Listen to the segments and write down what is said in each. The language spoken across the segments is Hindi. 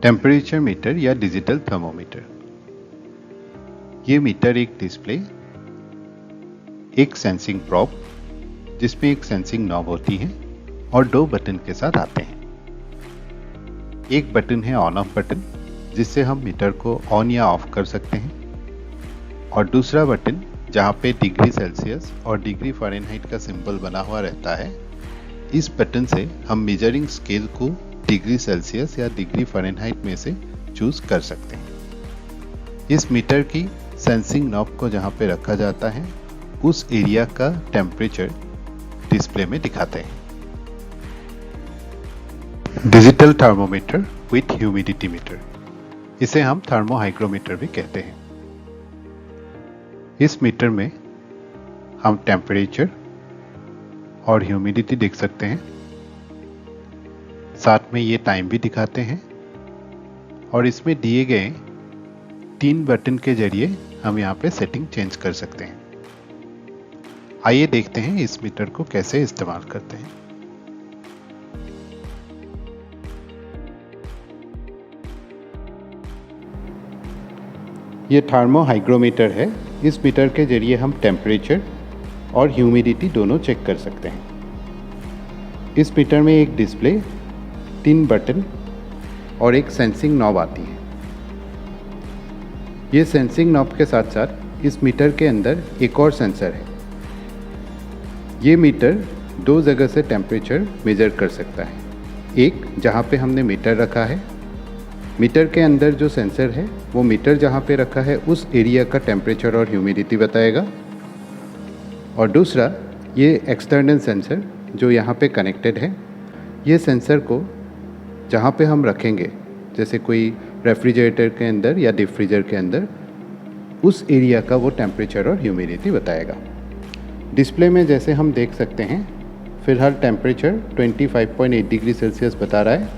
टेम्परेचर मीटर या डिजिटल थर्मोमीटर। ये मीटर एक डिस्प्ले, एक सेंसिंग प्रॉब जिसमें एक सेंसिंग नॉब होती है और दो बटन के साथ आते हैं। एक बटन है ऑन ऑफ बटन जिससे हम मीटर को ऑन या ऑफ कर सकते हैं, और दूसरा बटन जहाँ पे डिग्री सेल्सियस और डिग्री फ़ारेनहाइट का सिंबल बना हुआ रहता है, इस बटन से हम मेजरिंग स्केल को डिग्री सेल्सियस या डिग्री फ़ारेनहाइट में से चूज कर सकते हैं। इस मीटर की सेंसिंग नॉब को जहाँ पे रखा जाता है उस एरिया का टेम्परेचर डिस्प्ले में दिखाते हैं। Digital thermometer with humidity meter, इसे हम थर्मोहाइग्रोमीटर भी कहते हैं। इस मीटर में हम टेम्परेचर और ह्यूमिडिटी देख सकते हैं, साथ में ये टाइम भी दिखाते हैं, और इसमें दिए गए 3 बटन के जरिए हम यहाँ पे सेटिंग चेंज कर सकते हैं। आइए देखते हैं इस मीटर को कैसे इस्तेमाल करते हैं। ये थर्मोहाइग्रोमीटर है। इस मीटर के जरिए हम टेम्परेचर और ह्यूमिडिटी दोनों चेक कर सकते हैं। इस मीटर में एक डिस्प्ले, 3 बटन और एक सेंसिंग नॉब आती है। ये सेंसिंग नॉब के साथ साथ इस मीटर के अंदर एक और सेंसर है। ये मीटर 2 जगह से टेम्परेचर मेजर कर सकता है। एक जहाँ पे हमने मीटर रखा है, मीटर के अंदर जो सेंसर है वो मीटर जहाँ पे रखा है उस एरिया का टेम्परेचर और ह्यूमिडिटी बताएगा, और दूसरा ये एक्सटर्नल सेंसर जो यहाँ पे कनेक्टेड है, ये सेंसर को जहाँ पे हम रखेंगे, जैसे कोई रेफ्रिजरेटर के अंदर या डीप फ्रीजर के अंदर, उस एरिया का वो टेम्परेचर और ह्यूमिडिटी बताएगा। डिस्प्ले में जैसे हम देख सकते हैं, फिलहाल टेम्परेचर 25.8 डिग्री सेल्सियस बता रहा है,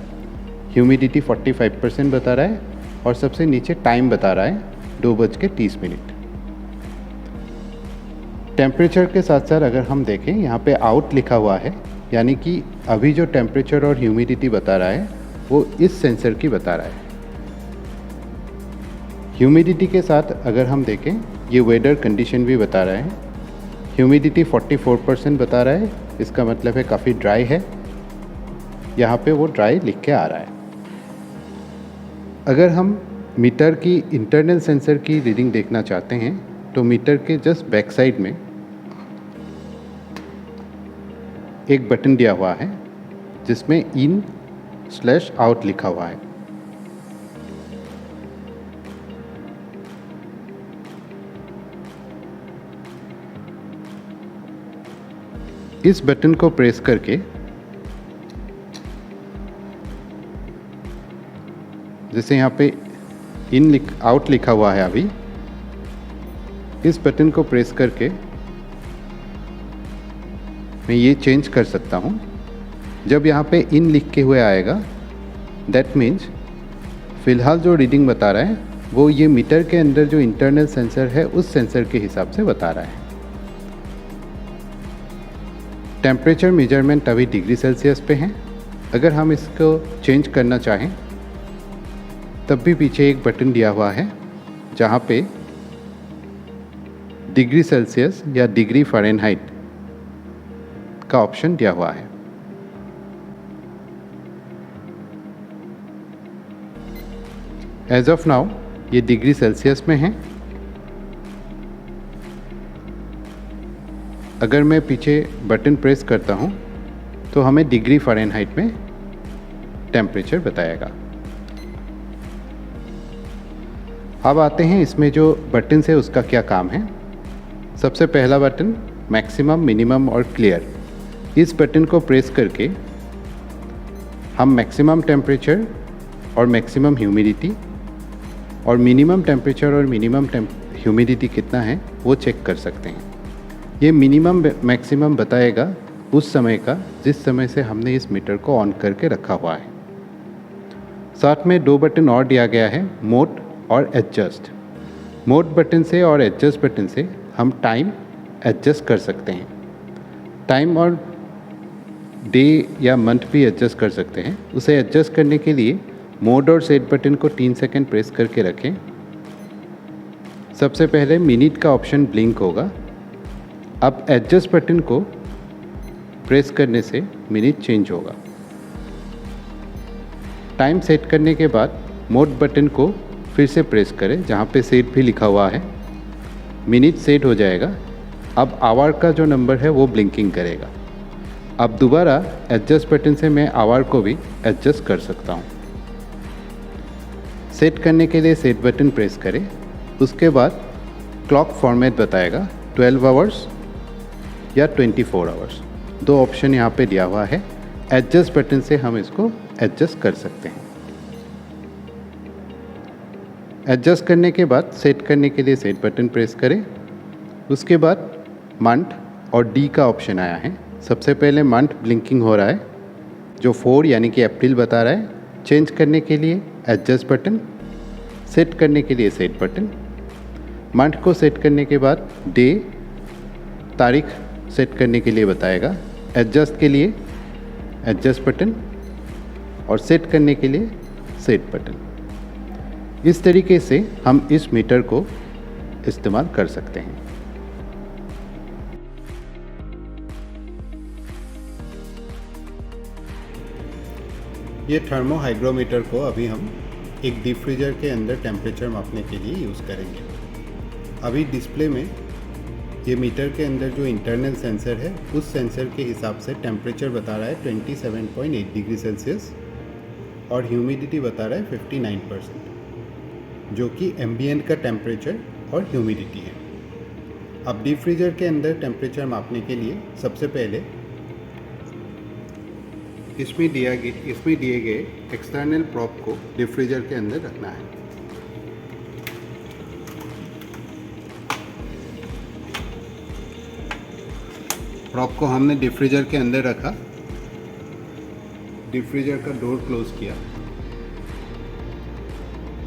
ह्यूमिडिटी 45% बता रहा है, और सबसे नीचे टाइम बता रहा है 2:30। टेम्परेचर के साथ साथ अगर हम देखें, यहाँ पे आउट लिखा हुआ है, यानी कि अभी जो टेम्परेचर और ह्यूमिडिटी बता रहा है वो इस सेंसर की बता रहा है। ह्यूमिडिटी के साथ अगर हम देखें, ये वेदर कंडीशन भी बता रहा है। ह्यूमिडिटी 44% बता रहा है, इसका मतलब है काफ़ी ड्राई है। यहाँ पे वो ड्राई लिख के आ रहा है। अगर हम मीटर की इंटरनल सेंसर की रीडिंग देखना चाहते हैं तो मीटर के जस्ट बैक साइड में एक बटन दिया हुआ है जिसमें in/out लिखा हुआ है। इस बटन को प्रेस करके जैसे यहाँ पे आउट लिखा हुआ है, अभी इस बटन को प्रेस करके मैं ये चेंज कर सकता हूँ। जब यहाँ पे इन लिख के हुए आएगा, दैट मीन्स फ़िलहाल जो रीडिंग बता रहा है वो ये मीटर के अंदर जो इंटरनल सेंसर है उस सेंसर के हिसाब से बता रहा है। टेम्परेचर मेजरमेंट अभी डिग्री सेल्सियस पे है। अगर हम इसको चेंज करना चाहें तब भी पीछे एक बटन दिया हुआ है जहाँ पे डिग्री सेल्सियस या डिग्री फ़ारेनहाइट का ऑप्शन दिया हुआ है। एज ऑफ नाउ ये डिग्री सेल्सियस में है। अगर मैं पीछे बटन प्रेस करता हूँ तो हमें डिग्री फ़ारेनहाइट में टेम्परेचर बताएगा। अब आते हैं इसमें जो बटन है उसका क्या काम है। सबसे पहला बटन मैक्सिमम, मिनिमम और क्लियर। इस बटन को प्रेस करके हम मैक्सिमम टेम्परेचर और मैक्सिमम ह्यूमिडिटी और मिनिमम टेम्परेचर और मिनिमम ह्यूमिडिटी कितना है वो चेक कर सकते हैं। ये मिनिमम मैक्सिमम बताएगा उस समय का जिस समय से हमने इस मीटर को ऑन करके रखा हुआ है। साथ में 2 बटन और दिया गया है, मोड और एडजस्ट। मोड बटन से और एडजस्ट बटन से हम टाइम एडजस्ट कर सकते हैं। टाइम और डे या मंथ भी एडजस्ट कर सकते हैं। उसे एडजस्ट करने के लिए मोड और सेट बटन को 3 सेकंड प्रेस करके रखें। सबसे पहले मिनट का ऑप्शन ब्लिंक होगा। अब एडजस्ट बटन को प्रेस करने से मिनट चेंज होगा। टाइम सेट करने के बाद मोड बटन को फिर से प्रेस करें, जहाँ पे सेट भी लिखा हुआ है। मिनट सेट हो जाएगा। अब आवर का जो नंबर है वो ब्लिंकिंग करेगा। अब दोबारा एडजस्ट बटन से मैं आवर को भी एडजस्ट कर सकता हूँ। सेट करने के लिए सेट बटन प्रेस करें। उसके बाद क्लॉक फॉर्मेट बताएगा 12 आवर्स या 24 आवर्स। 2 ऑप्शन यहाँ पे दिया हुआ है। एडजस्ट बटन से हम इसको एडजस्ट कर सकते हैं। एडजस्ट करने के बाद सेट करने के लिए सेट बटन प्रेस करें। उसके बाद मंथ और डी का ऑप्शन आया है। सबसे पहले मंथ ब्लिंकिंग हो रहा है, जो 4 यानी कि अप्रैल बता रहा है। चेंज करने के लिए एडजस्ट बटन, सेट करने के लिए सेट बटन। मंथ को सेट करने के बाद डे, तारीख सेट करने के लिए बताएगा। एडजस्ट के लिए एडजस्ट बटन और सेट करने के लिए सेट बटन। इस तरीके से हम इस मीटर को इस्तेमाल कर सकते हैं। ये थर्मो हाइग्रोमीटर को अभी हम एक डीप फ्रीजर के अंदर टेम्परेचर मापने के लिए यूज़ करेंगे। अभी डिस्प्ले में ये मीटर के अंदर जो इंटरनल सेंसर है, उस सेंसर के हिसाब से टेम्परेचर बता रहा है 27.8 डिग्री सेल्सियस और ह्यूमिडिटी बता रहा है 59%, जो कि एम्बिएंट का टेम्परेचर और ह्यूमिडिटी है। अब डीप फ्रीजर के अंदर टेम्परेचर मापने के लिए सबसे पहले इसमें दिए गए एक्सटर्नल प्रॉप को डीप फ्रीजर के अंदर रखना है। प्रॉप को हमने डीप फ्रीजर के अंदर रखा, डीप फ्रीजर का डोर क्लोज किया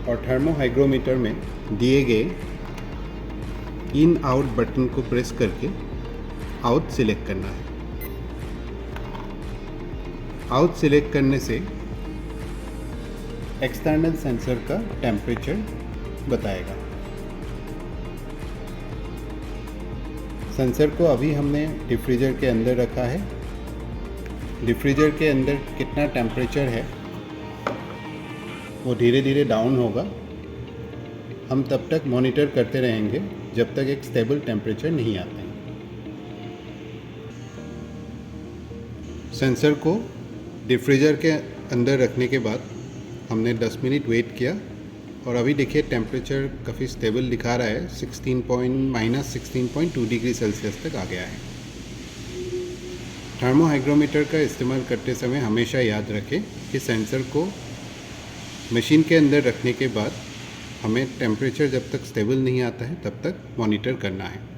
और थर्मो हाइग्रोमीटर में दिए गए इन आउट बटन को प्रेस करके आउट सिलेक्ट करना है। आउट सिलेक्ट करने से एक्सटर्नल सेंसर का टेम्परेचर बताएगा। सेंसर को अभी हमने डीप फ्रीजर के अंदर रखा है। डीप फ्रीजर के अंदर कितना टेम्परेचर है वो धीरे धीरे डाउन होगा। हम तब तक मॉनिटर करते रहेंगे जब तक एक स्टेबल टेम्परेचर नहीं आता है। सेंसर को डीप फ्रीजर के अंदर रखने के बाद हमने 10 मिनट वेट किया और अभी देखिए टेम्परेचर काफ़ी स्टेबल दिखा रहा है। -16.2 डिग्री सेल्सियस तक आ गया है। थर्मो हाइग्रोमीटर का इस्तेमाल करते समय हमेशा याद रखें कि सेंसर को मशीन के अंदर रखने के बाद हमें टेम्परेचर जब तक स्टेबल नहीं आता है तब तक मॉनिटर करना है।